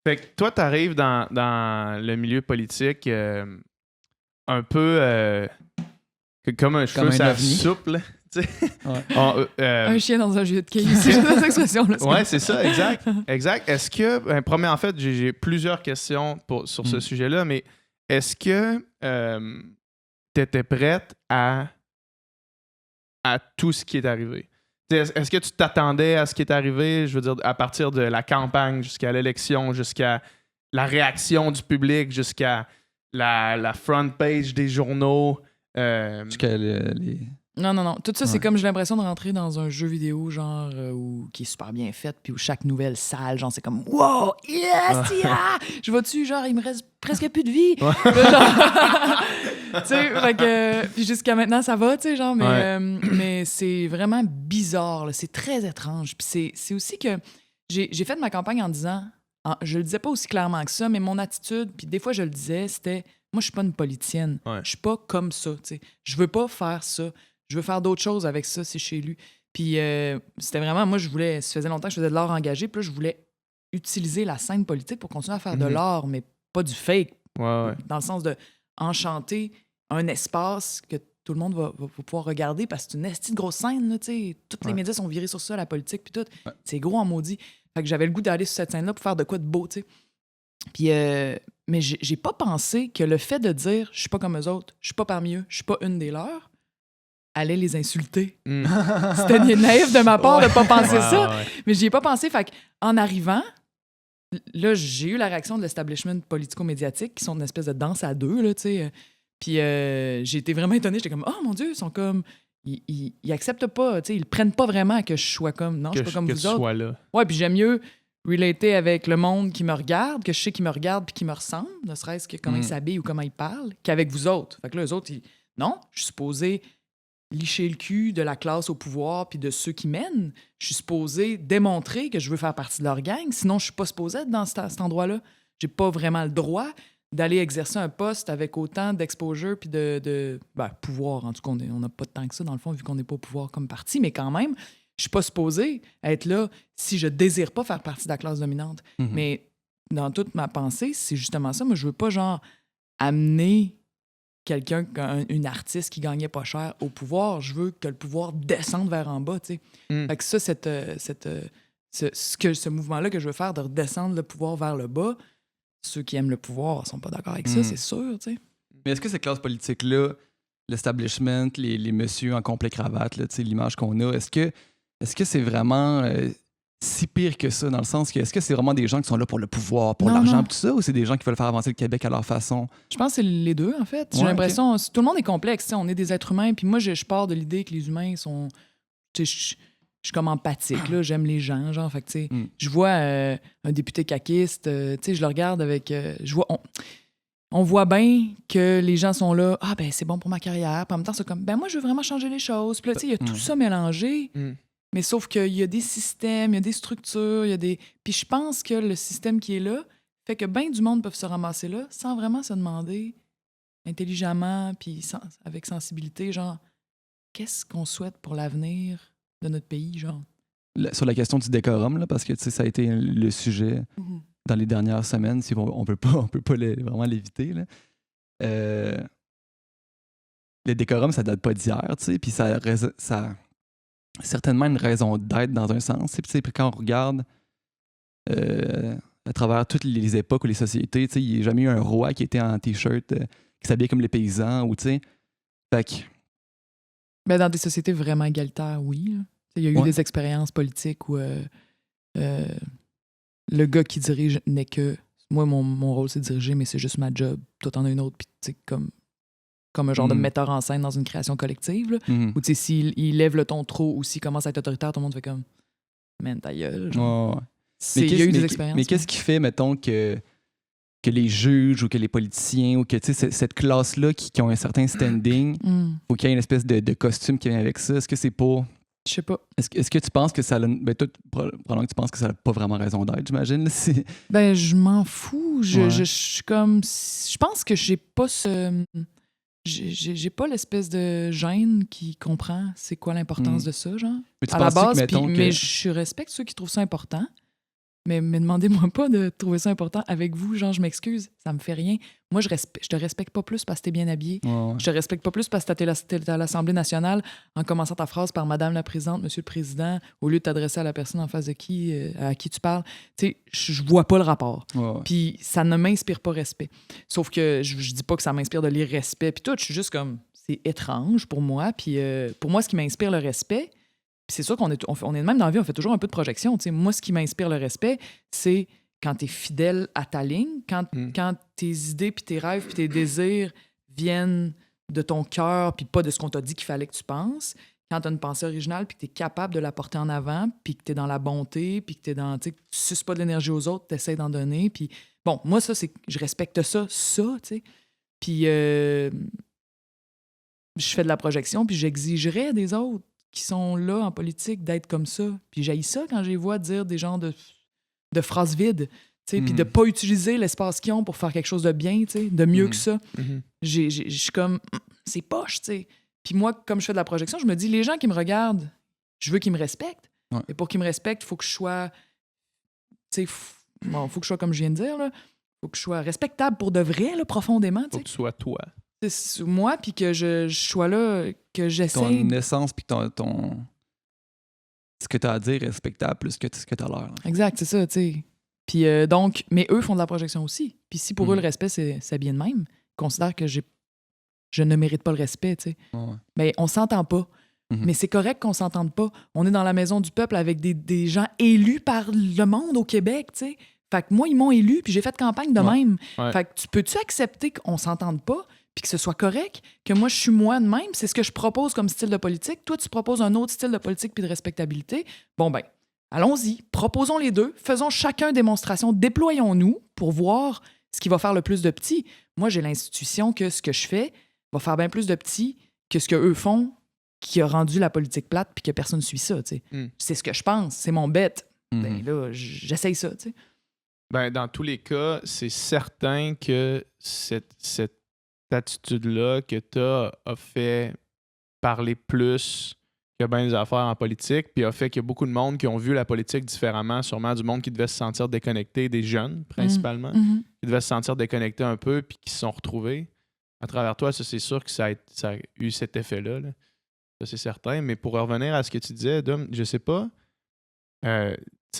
Fait que toi, t'arrives dans le milieu politique un peu comme un cheveu un sur la ovni. soupe, là. Tu sais. Ouais. Un chien dans un jus de quilles. C'est cette expression-là. Ouais, c'est ça, exact. Exact. Est-ce que, en fait, j'ai plusieurs questions sur ce sujet-là, mais est-ce que tu étais prête à tout ce qui est arrivé? Est-ce que tu t'attendais à ce qui est arrivé, je veux dire, à partir de la campagne jusqu'à l'élection, jusqu'à la réaction du public, jusqu'à la front page des journaux? Jusqu'à les... Non. Tout ça, c'est Ouais. comme j'ai l'impression de rentrer dans un jeu vidéo, genre, qui est super bien fait, puis où chaque nouvelle salle, genre, c'est comme « Wow! Yes! Yeah! » Je vois dessus, genre, il me reste presque plus de vie. Là, genre... tu sais, fait que... Puis jusqu'à maintenant, ça va, tu sais, genre, mais c'est vraiment bizarre, là. C'est très étrange. Puis c'est aussi que j'ai fait ma campagne en disant... je le disais pas aussi clairement que ça, mais mon attitude, puis des fois, je le disais, c'était... Moi, je suis pas une politicienne. Ouais. Je suis pas comme ça, tu sais. Je veux pas faire ça. Je veux faire d'autres choses avec ça, c'est chez lui. Puis c'était vraiment, moi, ça faisait longtemps que je faisais de l'art engagé, puis là, je voulais utiliser la scène politique pour continuer à faire de l'art, mais pas du fake, Ouais. dans le sens de enchanter un espace que tout le monde va pouvoir regarder, parce que c'est une esti de grosse scène, là, tu sais. Tous les médias sont virés sur ça, la politique, puis tout. Ouais. C'est gros en maudit. Fait que j'avais le goût d'aller sur cette scène-là pour faire de quoi de beau, tu sais. Puis, mais j'ai pas pensé que le fait de dire « je suis pas comme eux autres, je suis pas parmi eux, je suis pas une des leurs », allait les insulter. C'était naïf de ma part de pas penser ça, mais j'y ai pas pensé. Fait qu'en arrivant, là, j'ai eu la réaction de l'establishment politico-médiatique, qui sont une espèce de danse à deux, là, tu sais. Puis j'ai été vraiment étonnée. J'étais comme « Oh mon Dieu, ils sont comme... » Ils acceptent pas, tu sais, ils prennent pas vraiment que je sois comme... Non, je suis pas comme vous autres. Sois là. Ouais, puis j'aime mieux relater avec le monde qui me regarde, que je sais qui me regarde puis qui me ressemble, ne serait-ce que comment ils s'habillent ou comment ils parlent, qu'avec vous autres. Fait que là, eux autres, non, je suis supposé licher le cul de la classe au pouvoir puis de ceux qui mènent. Je suis supposé démontrer que je veux faire partie de leur gang, sinon je suis pas supposé être dans cet endroit-là. J'ai pas vraiment le droit d'aller exercer un poste avec autant d'exposure puis de pouvoir. En tout cas, on n'a pas de temps que ça, dans le fond, vu qu'on n'est pas au pouvoir comme parti, mais quand même, je suis pas supposé être là si je désire pas faire partie de la classe dominante. Mais dans toute ma pensée, c'est justement ça. Moi, je veux pas, genre, amener quelqu'un, une artiste qui gagnait pas cher au pouvoir. Je veux que le pouvoir descende vers en bas, tu sais. Fait que ça, ce mouvement-là que je veux faire, de redescendre le pouvoir vers le bas, ceux qui aiment le pouvoir sont pas d'accord avec ça, c'est sûr, tu sais. Mais est-ce que cette classe politique-là, l'establishment, les messieurs en complet cravate, là, tu sais, l'image qu'on a, est-ce que c'est vraiment si pire que ça, dans le sens que est-ce que c'est vraiment des gens qui sont là pour le pouvoir, pour l'argent, tout ça, ou c'est des gens qui veulent faire avancer le Québec à leur façon? Je pense que c'est les deux, en fait. J'ai l'impression... Tout le monde est complexe, tu sais, on est des êtres humains, puis moi, je pars de l'idée que les humains sont... Tu sais, je suis comme empathique, là, j'aime les gens, genre, fait que, tu sais, je vois un député caquiste, tu sais, je le regarde avec... On voit bien que les gens sont là, ah ben c'est bon pour ma carrière, puis en même temps, c'est comme, ben moi, je veux vraiment changer les choses. Puis là, tu sais, il y a tout ça mélangé, mais sauf qu'il y a des systèmes, il y a des structures, il y a des... Puis je pense que le système qui est là fait que bien du monde peuvent se ramasser là sans vraiment se demander intelligemment, puis avec sensibilité, genre, qu'est-ce qu'on souhaite pour l'avenir de notre pays, genre? Sur la question du décorum, là, parce que, tu sais, ça a été le sujet... dans les dernières semaines, si on peut pas vraiment l'éviter. Là. Le décorum, ça date pas d'hier, tu sais, puis ça a certainement une raison d'être dans un sens. Tu sais, puis quand on regarde à travers toutes les époques ou les sociétés, tu sais, il n'y a jamais eu un roi qui était en t-shirt, qui s'habillait comme les paysans, ou tu sais. Fait que... Ben, dans des sociétés vraiment égalitaires, oui. Il y a eu des expériences politiques où le gars qui dirige n'est que... Moi, mon rôle, c'est de diriger, mais c'est juste ma job. Toi, t'en as une autre, puis tu sais, comme un genre de metteur en scène dans une création collective. Là, ou tu sais, s'il lève le ton trop ou s'il commence à être autoritaire, tout le monde fait comme « Man, ta gueule. » Il y a eu des expériences. Mais qu'est-ce qui fait, mettons, que les juges ou que les politiciens ou que cette classe-là qui ont un certain standing, ou qu'il y ait une espèce de costume qui vient avec ça, est-ce que c'est pas... Je sais pas. Est-ce que tu penses que ça a... Ben, toi, probablement que tu penses que ça n'a pas vraiment raison d'être, j'imagine. Ben, je m'en fous. Je suis comme... Je pense que j'ai pas ce... J'ai pas l'espèce de gêne qui comprend c'est quoi l'importance de ça, genre. Mais tu à la penses base, que, mettons, mais je respecte ceux qui trouvent ça important. mais demandez-moi pas de trouver ça important avec vous. Genre, je m'excuse, ça me fait rien. Moi, je te respecte pas plus parce que t'es bien habillé. Ouais. Je te respecte pas plus parce que t'es à l'Assemblée nationale en commençant ta phrase par Madame la Présidente, Monsieur le Président, au lieu de t'adresser à la personne en face de à qui tu parles. Tu sais, je vois pas le rapport. Ouais. Puis ça ne m'inspire pas respect. Sauf que je dis pas que ça m'inspire de l'irrespect. Puis tout, je suis juste comme, c'est étrange pour moi. Puis pour moi, ce qui m'inspire le respect, puis c'est sûr qu'on est même dans la vie, on fait toujours un peu de projection. T'sais. Moi, ce qui m'inspire le respect, c'est quand tu es fidèle à ta ligne, quand tes idées, puis tes rêves, puis tes désirs viennent de ton cœur, puis pas de ce qu'on t'a dit qu'il fallait que tu penses. Quand tu as une pensée originale, puis que tu es capable de la porter en avant, puis que tu es dans la bonté, puis que tu es dans. Tu suces pas de l'énergie aux autres, tu essaies d'en donner. Puis bon, moi, ça, c'est. Je respecte ça, tu sais. Puis je fais de la projection, puis j'exigerais des autres qui sont là en politique d'être comme ça. Puis j'haïs ça quand je les vois dire des genres de phrases vides, puis de pas utiliser l'espace qu'ils ont pour faire quelque chose de bien, de mieux que ça. Je suis comme, c'est poche, tu sais. Puis moi, comme je fais de la projection, je me dis, les gens qui me regardent, je veux qu'ils me respectent. Ouais. Et pour qu'ils me respectent, il faut que je sois, tu sais, faut que je sois comme je viens de dire, là. Faut que je sois respectable pour de vrai, là, profondément, tu sais. Faut que tu sois toi. C'est moi, puis que je sois là, que j'essaie... Ton essence, puis ton... ce que tu as à dire est respectable plus que ce que tu as l'air. Là. Exact, c'est ça, tu sais. Puis donc, mais eux font de la projection aussi. Puis si pour eux, le respect, c'est bien de même, ils considèrent que je ne mérite pas le respect, tu sais. Ouais. Mais on s'entend pas. Mais c'est correct qu'on s'entende pas. On est dans la maison du peuple avec des gens élus par le monde au Québec, tu sais. Fait que moi, ils m'ont élu, puis j'ai fait campagne de même. Ouais. Fait que peux-tu accepter qu'on s'entende pas, puis que ce soit correct, que moi, je suis moi de même? C'est ce que je propose comme style de politique. Toi, tu proposes un autre style de politique puis de respectabilité. Bon, ben, allons-y. Proposons les deux. Faisons chacun démonstration. Déployons-nous pour voir ce qui va faire le plus de petits. Moi, j'ai l'institution que ce que je fais va faire bien plus de petits que ce qu'eux font, qui a rendu la politique plate puis que personne ne suit ça, tu sais. C'est ce que je pense. C'est mon bête. Ben là, j'essaye ça, tu sais. Ben, dans tous les cas, c'est certain que cette attitude-là que tu as fait parler plus que bien des affaires en politique, puis a fait qu'il y a beaucoup de monde qui ont vu la politique différemment, sûrement du monde qui devait se sentir déconnecté, des jeunes principalement, qui devaient se sentir déconnectés un peu, puis qui se sont retrouvés. À travers toi, ça, c'est sûr que ça a eu cet effet-là. Là. Ça, c'est certain. Mais pour revenir à ce que tu disais, Dom, je sais pas,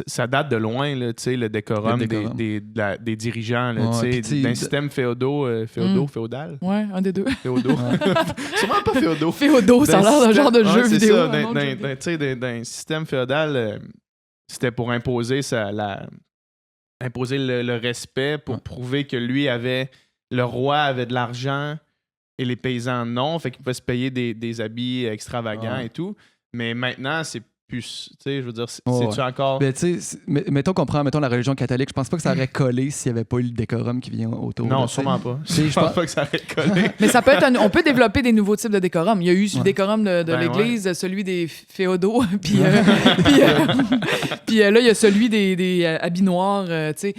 ça date de loin, là, le décorum, des dirigeants, là, d'un système féodal. Ouais, un des deux. Féodaux. Sûrement pas féodaux. Féodaux, ça a l'air d'un genre de jeu c'est vidéo. Ça, d'un système féodal, c'était pour imposer le respect, pour prouver que lui le roi avait de l'argent et les paysans non, fait qu'ils pouvaient se payer des habits extravagants et tout. Mais maintenant, c'est plus, tu sais, je veux dire, c'est-tu encore... Ben, tu sais, mettons qu'on prend, la religion catholique, je pense pas que ça aurait collé s'il n'y avait pas eu le décorum qui vient autour. Non, là, sûrement pas. Je pense pas que ça aurait collé. Mais ça peut être on peut développer des nouveaux types de décorum. Il y a eu le décorum de l'Église, celui des féodaux, puis là, il y a celui des habits noirs, tu sais.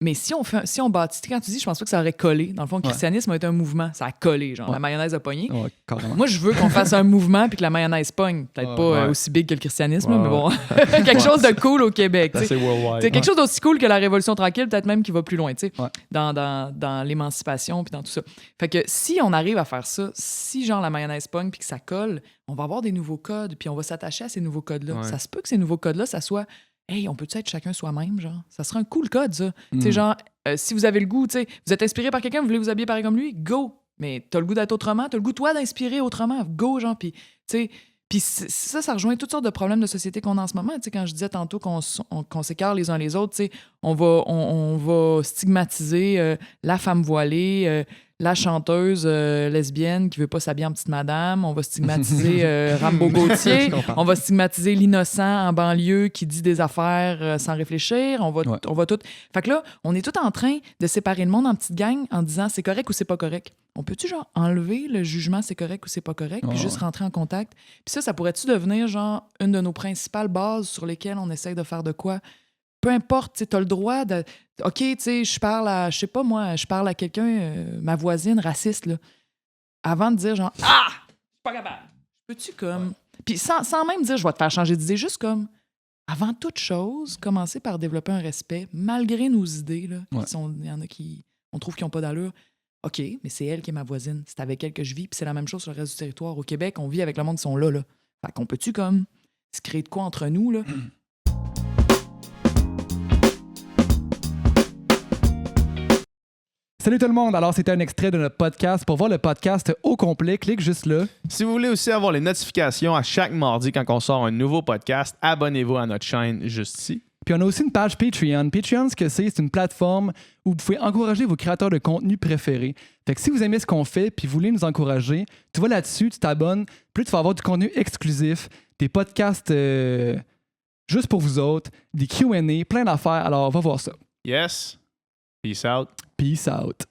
Mais si on bâtit, quand tu dis, je pense pas que ça aurait collé. Dans le fond, le christianisme a été un mouvement. Ça a collé, genre, la mayonnaise a pogné. Ouais, moi, je veux qu'on fasse un mouvement puis que la mayonnaise pogne. Peut-être pas aussi big que le christianisme, mais bon, quelque chose de cool au Québec. C'est worldwide. C'est quelque chose d'aussi cool que la Révolution tranquille, peut-être même qui va plus loin, tu sais, dans l'émancipation puis dans tout ça. Fait que si on arrive à faire ça, si genre la mayonnaise pogne puis que ça colle, on va avoir des nouveaux codes puis on va s'attacher à ces nouveaux codes-là. Ça se peut que ces nouveaux codes-là, ça soit... Hey, on peut-tu être chacun soi-même, genre? Ça serait un cool code, ça. Tu sais, genre, si vous avez le goût, tu sais, vous êtes inspiré par quelqu'un, vous voulez vous habiller pareil comme lui, go! Mais t'as le goût d'être autrement, t'as le goût, toi, d'inspirer autrement, go, genre, puis, tu sais... Puis ça rejoint toutes sortes de problèmes de société qu'on a en ce moment. Tu sais, quand je disais tantôt qu'on s'écarte les uns les autres, tu sais, on va stigmatiser la femme voilée, la chanteuse lesbienne qui veut pas s'habiller en petite madame. On va stigmatiser Rambo Gauthier. On va stigmatiser l'innocent en banlieue qui dit des affaires sans réfléchir. On va tout... Fait que là, on est tout en train de séparer le monde en petites gangs en disant c'est correct ou c'est pas correct. On peut-tu, genre, enlever le jugement c'est correct ou c'est pas correct, puis juste rentrer en contact? Puis ça pourrait-tu devenir, genre, une de nos principales bases sur lesquelles on essaye de faire de quoi? Peu importe, tu sais, t'as le droit de... OK, tu sais, je parle à... Je sais pas, moi, je parle à quelqu'un, ma voisine raciste, là. Avant de dire, genre, « Ah! Je suis pas capable! » Peux-tu, comme... Puis sans même dire, je vais te faire changer d'idée, juste comme... avant toute chose, commencer par développer un respect, malgré nos idées. Là, il y en a qui, on trouve qu'ils n'ont pas d'allure. OK, mais c'est elle qui est ma voisine. C'est avec elle que je vis. Puis c'est la même chose sur le reste du territoire. Au Québec, on vit avec le monde qui sont là. Fait qu'on peut-tu comme se créer de quoi entre nous? Là? Salut tout le monde! Alors, c'était un extrait de notre podcast. Pour voir le podcast au complet, clique juste là. Si vous voulez aussi avoir les notifications à chaque mardi quand on sort un nouveau podcast, abonnez-vous à notre chaîne juste ici. Puis on a aussi une page Patreon. Patreon, ce que c'est une plateforme où vous pouvez encourager vos créateurs de contenu préférés. Fait que si vous aimez ce qu'on fait puis vous voulez nous encourager, tu vas là-dessus, tu t'abonnes, puis tu vas avoir du contenu exclusif, des podcasts juste pour vous autres, des Q&A, plein d'affaires. Alors, on va voir ça. Yes. Peace out. Peace out.